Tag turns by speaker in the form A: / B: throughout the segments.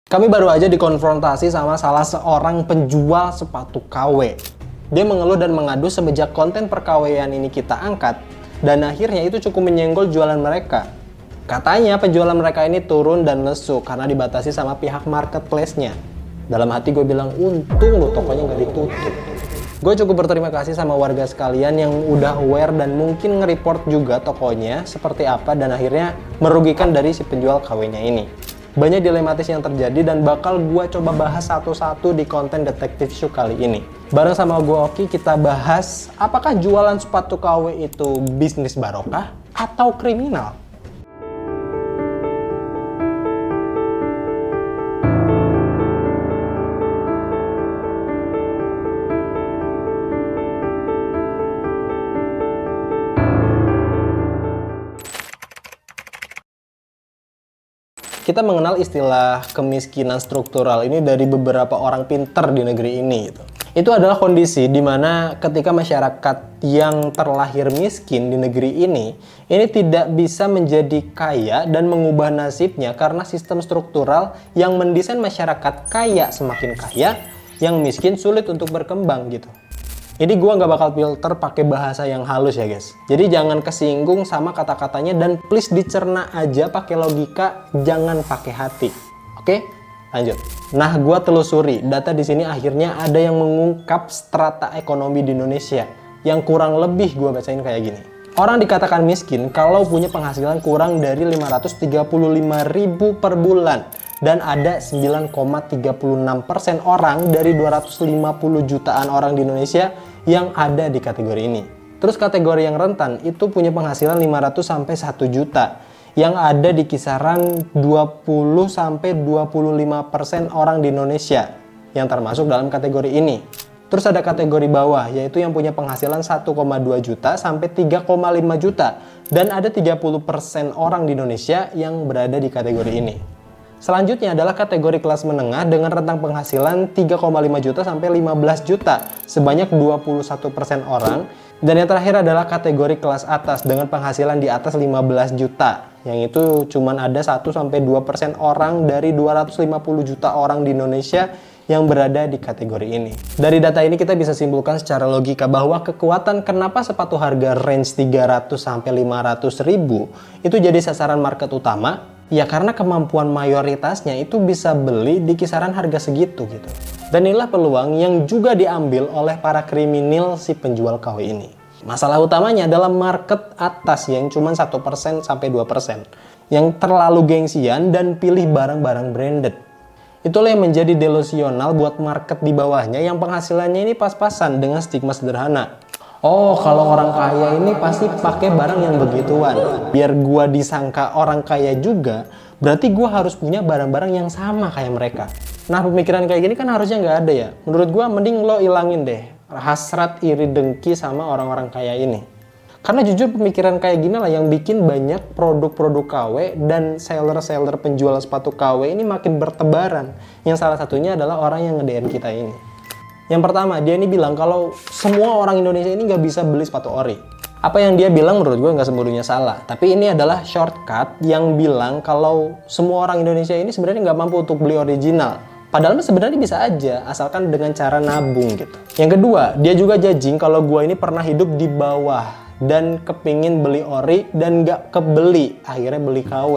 A: Kami baru aja dikonfrontasi sama salah seorang penjual sepatu KW. Dia mengeluh dan mengadu semenjak konten perkawean ini kita angkat, dan akhirnya itu cukup menyenggol jualan mereka. Katanya penjualan mereka ini turun dan lesu karena dibatasi sama pihak marketplace-nya. Dalam hati gue bilang, untung lo tokonya nggak ditutup. Gue cukup berterima kasih sama warga sekalian yang udah aware dan mungkin nge-report juga tokonya seperti apa dan akhirnya merugikan dari si penjual KW-nya ini. Banyak dilematis yang terjadi dan bakal gue coba bahas satu-satu di konten Detektif Shoe kali ini. Bareng sama gue Oki, kita bahas apakah jualan sepatu KW itu bisnis barokah atau kriminal? Kita mengenal istilah kemiskinan struktural ini dari beberapa orang pinter di negeri ini gitu. Itu adalah kondisi di mana ketika masyarakat yang terlahir miskin di negeri ini tidak bisa menjadi kaya dan mengubah nasibnya karena sistem struktural yang mendesain masyarakat kaya semakin kaya, yang miskin sulit untuk berkembang gitu. Jadi gua nggak bakal filter pakai bahasa yang halus ya guys. Jadi jangan kesinggung sama kata-katanya dan please dicerna aja pakai logika, jangan pakai hati. Oke? Lanjut. Nah, gua telusuri data di sini akhirnya ada yang mengungkap strata ekonomi di Indonesia yang kurang lebih gua bacain kayak gini. Orang dikatakan miskin kalau punya penghasilan kurang dari 535.000 per bulan. Dan ada 9,36% orang dari 250 jutaan orang di Indonesia yang ada di kategori ini. Terus kategori yang rentan itu punya penghasilan 500 sampai 1 juta yang ada di kisaran 20 sampai 25% orang di Indonesia yang termasuk dalam kategori ini. Terus ada kategori bawah yaitu yang punya penghasilan 1,2 juta sampai 3,5 juta dan ada 30% orang di Indonesia yang berada di kategori ini. Selanjutnya adalah kategori kelas menengah dengan rentang penghasilan 3,5 juta sampai 15 juta sebanyak 21% orang. Dan yang terakhir adalah kategori kelas atas dengan penghasilan di atas 15 juta. Yang itu cuman ada 1-2% orang dari 250 juta orang di Indonesia yang berada di kategori ini. Dari data ini kita bisa simpulkan secara logika bahwa kekuatan kenapa sepatu harga range 300 sampai 500 ribu itu jadi sasaran market utama. Ya karena kemampuan mayoritasnya itu bisa beli di kisaran harga segitu gitu. Dan inilah peluang yang juga diambil oleh para kriminal si penjual KW ini. Masalah utamanya adalah market atas yang cuma 1% sampai 2%. Yang terlalu gengsian dan pilih barang-barang branded. Itulah yang menjadi delusional buat market di bawahnya yang penghasilannya ini pas-pasan dengan stigma sederhana. Oh, kalau orang kaya ini pasti pakai barang yang begituan. Biar gua disangka orang kaya juga, berarti gua harus punya barang-barang yang sama kayak mereka. Nah, pemikiran kayak gini kan harusnya nggak ada ya. Menurut gua mending lo ilangin deh hasrat iri dengki sama orang-orang kaya ini. Karena jujur pemikiran kayak gini lah yang bikin banyak produk-produk KW dan seller-seller penjual sepatu KW ini makin bertebaran. Yang salah satunya adalah orang yang nge-DM kita ini. Yang pertama, dia ini bilang kalau semua orang Indonesia ini nggak bisa beli sepatu ori. Apa yang dia bilang menurut gue nggak sepenuhnya salah. Tapi ini adalah shortcut yang bilang kalau semua orang Indonesia ini sebenarnya nggak mampu untuk beli original. Padahal sebenarnya bisa aja, asalkan dengan cara nabung gitu. Yang kedua, dia juga judging kalau gue ini pernah hidup di bawah dan kepingin beli ori dan nggak kebeli, akhirnya beli KW.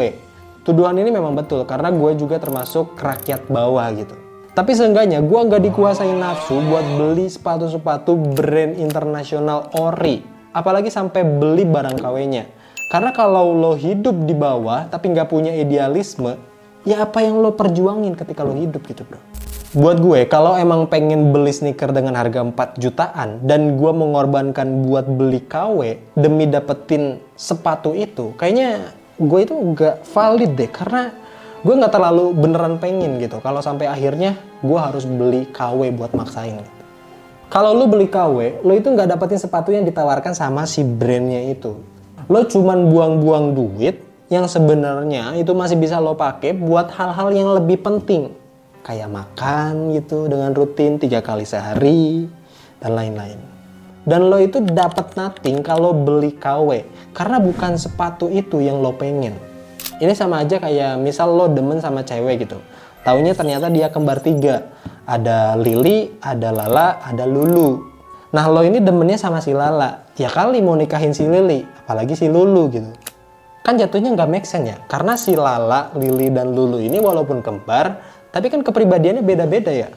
A: Tuduhan ini memang betul karena gue juga termasuk rakyat bawah gitu. Tapi seenggaknya gue nggak dikuasain nafsu buat beli sepatu-sepatu brand internasional ori. Apalagi sampai beli barang KW-nya. Karena kalau lo hidup di bawah tapi nggak punya idealisme, ya apa yang lo perjuangin ketika lo hidup gitu bro. Buat gue, kalau emang pengen beli sneaker dengan harga 4 jutaan dan gue mengorbankan buat beli KW demi dapetin sepatu itu, kayaknya gue itu nggak valid deh. Karena gue nggak terlalu beneran pengen gitu kalau sampai akhirnya gue harus beli KW buat maksain gitu. Kalau lo beli KW, lo itu nggak dapetin sepatu yang ditawarkan sama si brandnya itu. Lo cuman buang-buang duit yang sebenarnya itu masih bisa lo pakai buat hal-hal yang lebih penting, kayak makan gitu dengan rutin 3 kali sehari dan lain-lain. Dan lo itu dapat nothing kalau beli KW karena bukan sepatu itu yang lo pengen. Ini sama aja kayak misal lo demen sama cewek gitu, Taunya ternyata dia kembar 3. Ada Lili, ada Lala, ada Lulu. Nah lo ini demennya sama si Lala. Ya kali mau nikahin si Lili, apalagi si Lulu gitu. Kan jatuhnya nggak make sense ya. Karena si Lala, Lili, dan Lulu ini walaupun kembar, tapi kan kepribadiannya beda-beda ya.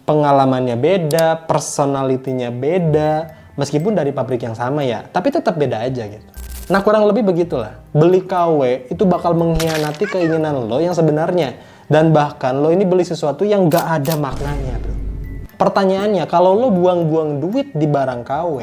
A: Pengalamannya beda, personalitinya beda. Meskipun dari pabrik yang sama ya, tapi tetap beda aja gitu. Nah kurang lebih begitulah. Beli KW itu bakal mengkhianati keinginan lo yang sebenarnya. Dan bahkan lo ini beli sesuatu yang gak ada maknanya bro. Pertanyaannya, kalau lo buang-buang duit di barang KW,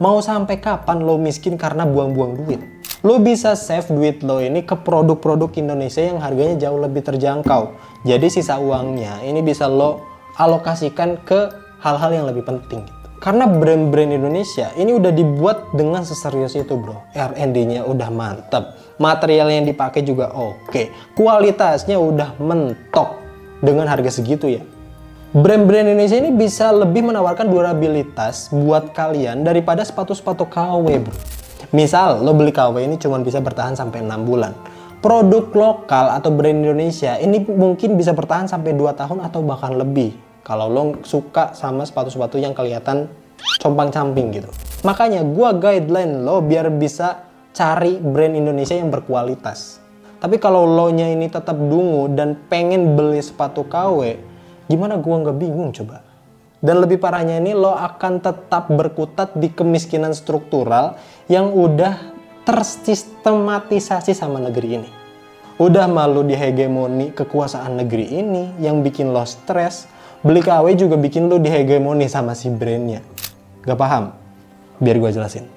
A: mau sampai kapan lo miskin karena buang-buang duit? Lo bisa save duit lo ini ke produk-produk Indonesia yang harganya jauh lebih terjangkau. Jadi sisa uangnya ini bisa lo alokasikan ke hal-hal yang lebih penting. Karena brand-brand Indonesia ini udah dibuat dengan seserius itu bro. R&D-nya udah mantap, material yang dipakai juga oke, kualitasnya udah mentok dengan harga segitu ya. Brand-brand Indonesia ini bisa lebih menawarkan durabilitas buat kalian daripada sepatu-sepatu KW bro. Misal lo beli KW ini cuma bisa bertahan sampai 6 bulan. Produk lokal atau brand Indonesia ini mungkin bisa bertahan sampai 2 tahun atau bahkan lebih. Kalau lo suka sama sepatu-sepatu yang kelihatan compang-camping gitu. Makanya gua guideline lo biar bisa cari brand Indonesia yang berkualitas. Tapi kalau lo nya ini tetap dungu dan pengen beli sepatu KW, gimana gua nggak bingung coba. Dan lebih parahnya ini lo akan tetap berkutat di kemiskinan struktural yang udah tersistematisasi sama negeri ini. Udah malu di hegemoni kekuasaan negeri ini yang bikin lo stres. Beli KW juga bikin lo dihegemoni sama si brandnya. Gak paham? Biar gue jelasin.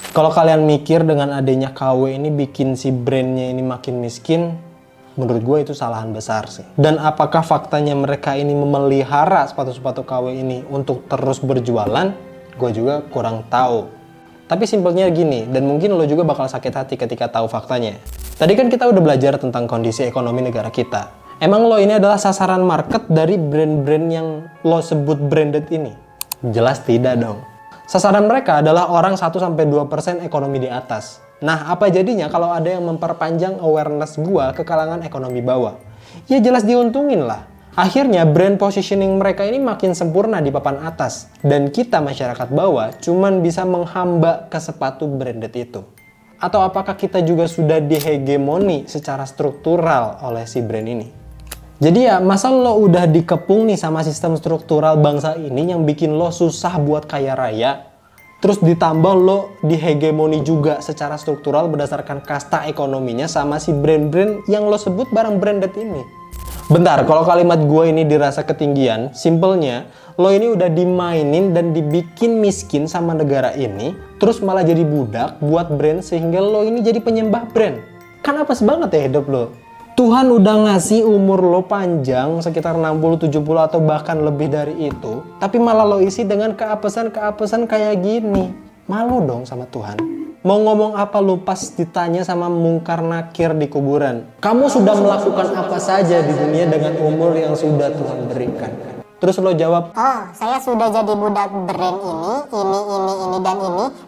A: Kalau kalian mikir dengan adanya KW ini bikin si brandnya ini makin miskin, menurut gue itu salahan besar sih. Dan apakah faktanya mereka ini memelihara sepatu-sepatu KW ini untuk terus berjualan? Gue juga kurang tahu. Tapi simpelnya gini, dan mungkin lo juga bakal sakit hati ketika tahu faktanya. Tadi kan kita udah belajar tentang kondisi ekonomi negara kita. Emang lo ini adalah sasaran market dari brand-brand yang lo sebut branded ini? Jelas tidak dong. Sasaran mereka adalah orang 1-2% ekonomi di atas. Nah, apa jadinya kalau ada yang memperpanjang awareness gua ke kalangan ekonomi bawah? Ya jelas diuntungin lah. Akhirnya brand positioning mereka ini makin sempurna di papan atas. Dan kita masyarakat bawah cuman bisa menghamba ke sepatu branded itu. Atau apakah kita juga sudah dihegemoni secara struktural oleh si brand ini? Jadi ya, masa lo udah dikepung nih sama sistem struktural bangsa ini yang bikin lo susah buat kaya raya, terus ditambah lo dihegemoni juga secara struktural berdasarkan kasta ekonominya sama si brand-brand yang lo sebut barang branded ini. Bentar, kalau kalimat gue ini dirasa ketinggian, simpelnya lo ini udah dimainin dan dibikin miskin sama negara ini, terus malah jadi budak buat brand sehingga lo ini jadi penyembah brand. Kan apes banget ya hidup lo. Tuhan udah ngasih umur lo panjang sekitar 60, 70 atau bahkan lebih dari itu, tapi malah lo isi dengan keapesan-keapesan kayak gini. Malu dong sama Tuhan. Mau ngomong apa lo pas ditanya sama mungkar nakir di kuburan? Kamu sudah melakukan apa saja di dunia dengan umur yang sudah Tuhan berikan? Terus lo jawab,
B: oh saya sudah jadi budak brand ini,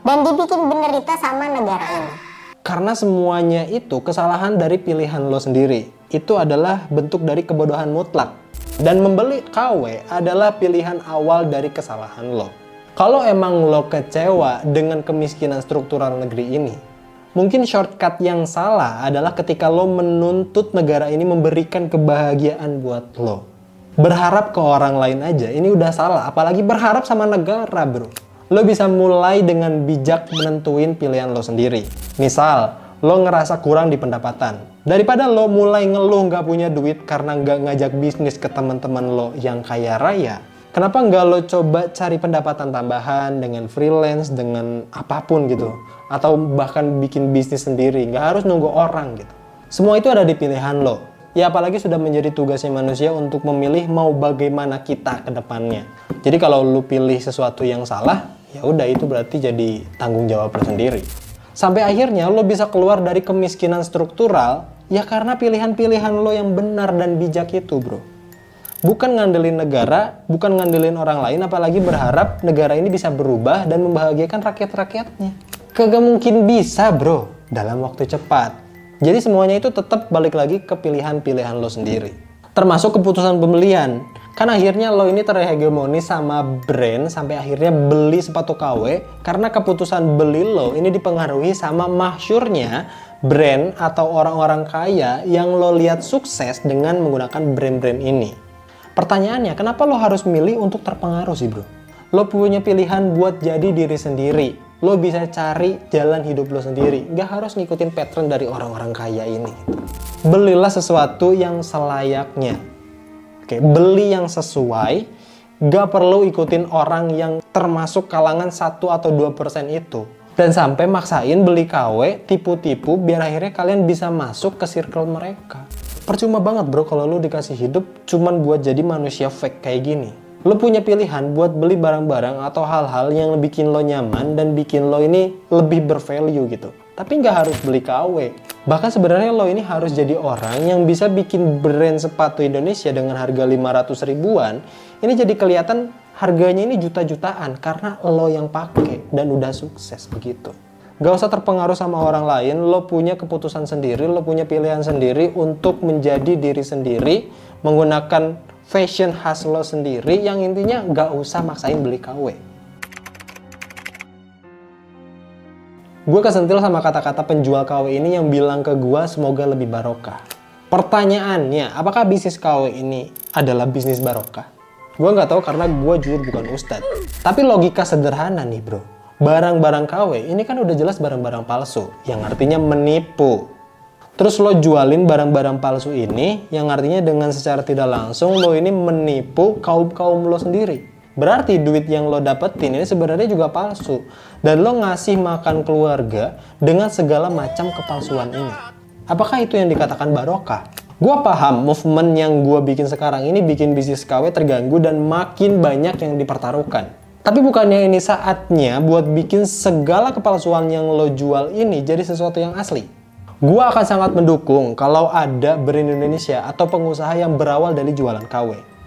B: dan dibikin menderita sama negara ini.
A: Karena semuanya itu kesalahan dari pilihan lo sendiri. Itu adalah bentuk dari kebodohan mutlak. Dan membeli KW adalah pilihan awal dari kesalahan lo. Kalau emang lo kecewa dengan kemiskinan struktural negeri ini, mungkin shortcut yang salah adalah ketika lo menuntut negara ini memberikan kebahagiaan buat lo. Berharap ke orang lain aja, ini udah salah. Apalagi berharap sama negara bro. Lo bisa mulai dengan bijak menentuin pilihan lo sendiri. Misal, lo ngerasa kurang di pendapatan. Daripada lo mulai ngeluh nggak punya duit karena nggak ngajak bisnis ke teman-teman lo yang kaya raya, kenapa nggak lo coba cari pendapatan tambahan dengan freelance, dengan apapun gitu. Atau bahkan bikin bisnis sendiri, nggak harus nunggu orang gitu. Semua itu ada di pilihan lo. Ya apalagi sudah menjadi tugasnya manusia untuk memilih mau bagaimana kita ke depannya. Jadi kalau lo pilih sesuatu yang salah, ya udah itu berarti jadi tanggung jawab lo sendiri. Sampai akhirnya lo bisa keluar dari kemiskinan struktural ya karena pilihan-pilihan lo yang benar dan bijak itu bro. Bukan ngandelin negara, bukan ngandelin orang lain, apalagi berharap negara ini bisa berubah dan membahagiakan rakyat-rakyatnya. Kagak mungkin bisa bro dalam waktu cepat. Jadi semuanya itu tetap balik lagi ke pilihan-pilihan lo sendiri. Termasuk keputusan pembelian. Kan akhirnya lo ini terhegemoni sama brand sampai akhirnya beli sepatu KW karena keputusan beli lo ini dipengaruhi sama masyhurnya brand atau orang-orang kaya yang lo lihat sukses dengan menggunakan brand-brand ini. Pertanyaannya, kenapa lo harus milih untuk terpengaruh sih bro? Lo punya pilihan buat jadi diri sendiri. Lo bisa cari jalan hidup lo sendiri. Gak harus ngikutin pattern dari orang-orang kaya ini. Belilah sesuatu yang selayaknya. Oke, beli yang sesuai, gak perlu ikutin orang yang termasuk kalangan 1 atau 2% itu. Dan sampai maksain beli KW, tipu-tipu, biar akhirnya kalian bisa masuk ke circle mereka. Percuma banget bro kalau lu dikasih hidup cuman buat jadi manusia fake kayak gini. Lu punya pilihan buat beli barang-barang atau hal-hal yang bikin lo nyaman dan bikin lo ini lebih bervalue gitu. Tapi nggak harus beli KW. Bahkan sebenarnya lo ini harus jadi orang yang bisa bikin brand sepatu Indonesia dengan harga 500 ribuan. Ini jadi kelihatan harganya ini juta-jutaan karena lo yang pakai dan udah sukses begitu. Gak usah terpengaruh sama orang lain, lo punya keputusan sendiri, lo punya pilihan sendiri untuk menjadi diri sendiri, menggunakan fashion khas lo sendiri yang intinya gak usah maksain beli KW. Gue kesentil sama kata-kata penjual KW ini yang bilang ke gue semoga lebih barokah. Pertanyaannya, apakah bisnis KW ini adalah bisnis barokah? Gue nggak tahu karena gue jujur bukan ustadz. Tapi logika sederhana nih bro. Barang-barang KW ini kan udah jelas barang-barang palsu, yang artinya menipu. Terus lo jualin barang-barang palsu ini, yang artinya dengan secara tidak langsung lo ini menipu kaum-kaum lo sendiri. Berarti duit yang lo dapetin ini sebenarnya juga palsu. Dan lo ngasih makan keluarga dengan segala macam kepalsuan ini. Apakah itu yang dikatakan barokah? Gua paham movement yang gua bikin sekarang ini bikin bisnis KW terganggu dan makin banyak yang dipertaruhkan. Tapi bukannya ini saatnya buat bikin segala kepalsuan yang lo jual ini jadi sesuatu yang asli. Gua akan sangat mendukung kalau ada brand Indonesia atau pengusaha yang berawal dari jualan KW.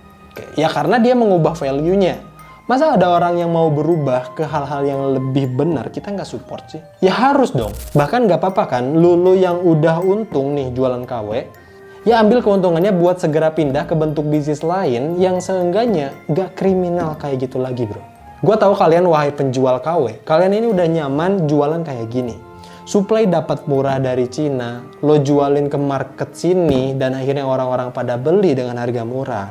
A: Ya karena dia mengubah value-nya. Masa ada orang yang mau berubah ke hal-hal yang lebih benar, kita nggak support sih? Ya harus dong. Bahkan nggak apa-apa kan, lu yang udah untung nih jualan KW, ya ambil keuntungannya buat segera pindah ke bentuk bisnis lain yang seenggaknya nggak kriminal kayak gitu lagi bro. Gue tahu kalian wahai penjual KW, kalian ini udah nyaman jualan kayak gini. Supply dapat murah dari Cina, lo jualin ke market sini, dan akhirnya orang-orang pada beli dengan harga murah.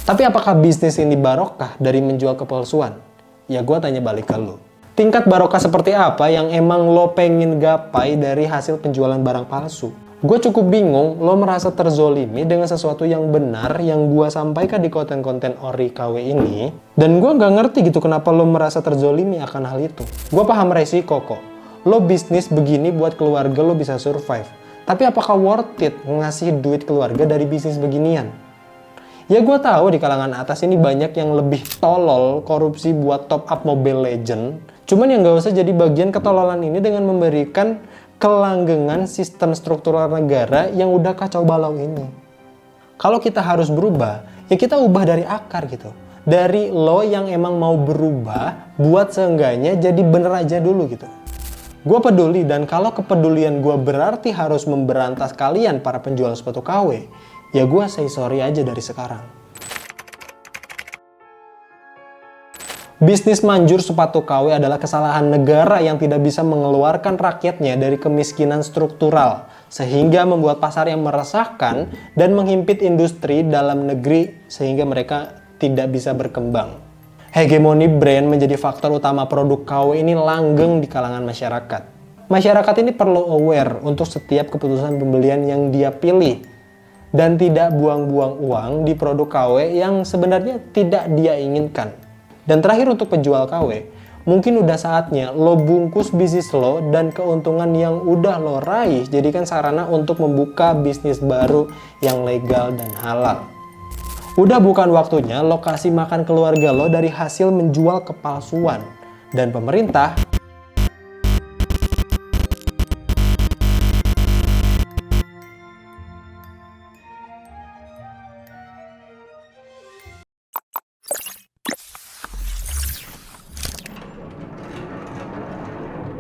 A: Tapi apakah bisnis ini barokah dari menjual kepalsuan? Ya gue tanya balik ke lo. Tingkat barokah seperti apa yang emang lo pengen gapai dari hasil penjualan barang palsu? Gue cukup bingung lo merasa terzolimi dengan sesuatu yang benar yang gue sampaikan di konten-konten Ori KW ini. Dan gue nggak ngerti gitu kenapa lo merasa terzolimi akan hal itu. Gue paham resiko kok. Lo bisnis begini buat keluarga lo bisa survive. Tapi apakah worth it ngasih duit keluarga dari bisnis beginian? Ya gue tahu di kalangan atas ini banyak yang lebih tolol korupsi buat top up Mobile Legend. Cuman yang gak usah jadi bagian ketololan ini dengan memberikan kelanggengan sistem struktural negara yang udah kacau balau ini. Kalau kita harus berubah, ya kita ubah dari akar gitu. Dari lo yang emang mau berubah buat seenggaknya jadi bener aja dulu gitu. Gue peduli dan kalau kepedulian gue berarti harus memberantas kalian para penjual sepatu KW, ya gue say sorry aja dari sekarang. Bisnis manjur sepatu KW adalah kesalahan negara yang tidak bisa mengeluarkan rakyatnya dari kemiskinan struktural, sehingga membuat pasar yang meresahkan dan menghimpit industri dalam negeri sehingga mereka tidak bisa berkembang. Hegemoni brand menjadi faktor utama produk KW ini langgeng di kalangan masyarakat. Masyarakat ini perlu aware untuk setiap keputusan pembelian yang dia pilih dan tidak buang-buang uang di produk KW yang sebenarnya tidak dia inginkan. Dan terakhir untuk penjual KW, mungkin udah saatnya lo bungkus bisnis lo dan keuntungan yang udah lo raih jadikan sarana untuk membuka bisnis baru yang legal dan halal. Udah bukan waktunya lo kasih makan keluarga lo dari hasil menjual kepalsuan. Dan pemerintah